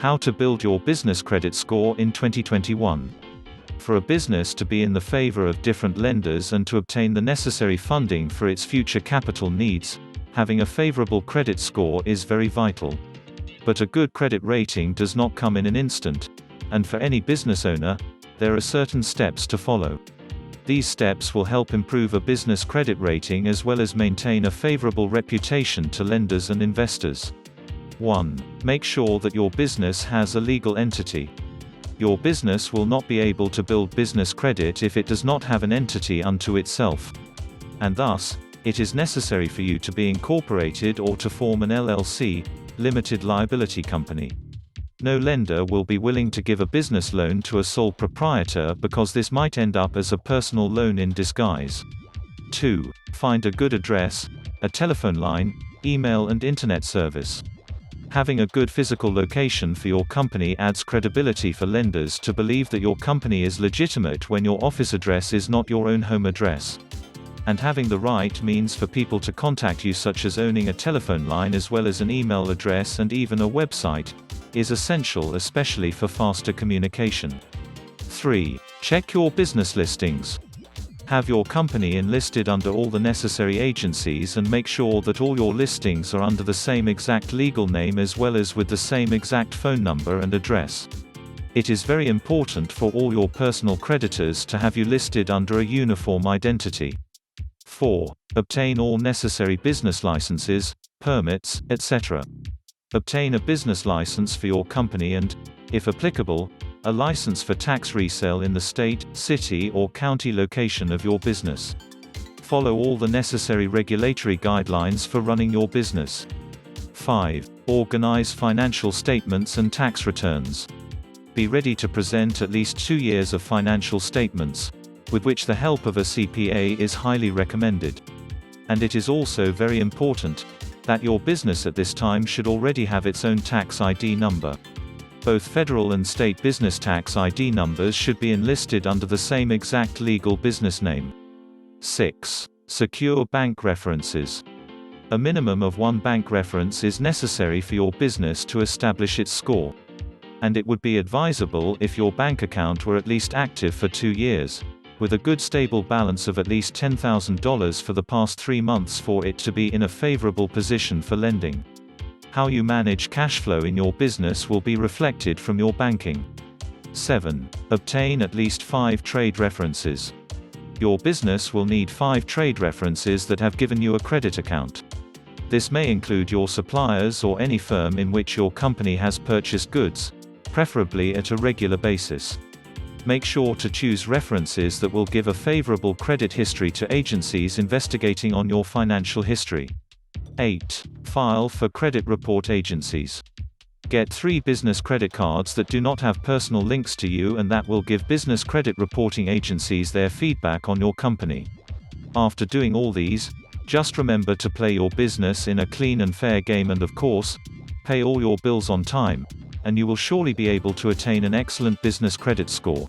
How to build your business credit score in 2021. For a business to be in the favor of different lenders and to obtain the necessary funding for its future capital needs, having a favorable credit score is very vital. But a good credit rating does not come in an instant, and for any business owner, there are certain steps to follow. These steps will help improve a business credit rating as well as maintain a favorable reputation to lenders and investors. 1. Make sure that your business has a legal entity. Your business will not be able to build business credit if it does not have an entity unto itself. And thus, it is necessary for you to be incorporated or to form an LLC, Limited Liability Company. No lender will be willing to give a business loan to a sole proprietor because this might end up as a personal loan in disguise. 2. Find a good address, a telephone line, email and internet service. Having a good physical location for your company adds credibility for lenders to believe that your company is legitimate when your office address is not your own home address. And having the right means for people to contact you, such as owning a telephone line as well as an email address and even a website, is essential, especially for faster communication. 3. Check your business listings. Have your company enlisted under all the necessary agencies and make sure that all your listings are under the same exact legal name as well as with the same exact phone number and address. It is very important for all your personal creditors to have you listed under a uniform identity. 4. Obtain all necessary business licenses, permits, etc. Obtain a business license for your company and, if applicable, a license for tax resale in the state, city or county location of your business. Follow all the necessary regulatory guidelines for running your business. 5. Organize financial statements and tax returns. Be ready to present at least 2 years of financial statements, with which the help of a CPA is highly recommended. And it is also very important that your business at this time should already have its own tax ID number. Both federal and state business tax ID numbers should be enlisted under the same exact legal business name. 6. Secure bank references. A minimum of 1 bank reference is necessary for your business to establish its score. And it would be advisable if your bank account were at least active for 2 years, with a good stable balance of at least $10,000 for the past 3 months for it to be in a favorable position for lending. How you manage cash flow in your business will be reflected from your banking. 7. Obtain at least 5 trade references. Your business will need 5 trade references that have given you a credit account. This may include your suppliers or any firm in which your company has purchased goods, preferably at a regular basis. Make sure to choose references that will give a favorable credit history to agencies investigating on your financial history. 8. File for credit report agencies. Get 3 business credit cards that do not have personal links to you and that will give business credit reporting agencies their feedback on your company. After doing all these, just remember to play your business in a clean and fair game and of course, pay all your bills on time, and you will surely be able to attain an excellent business credit score.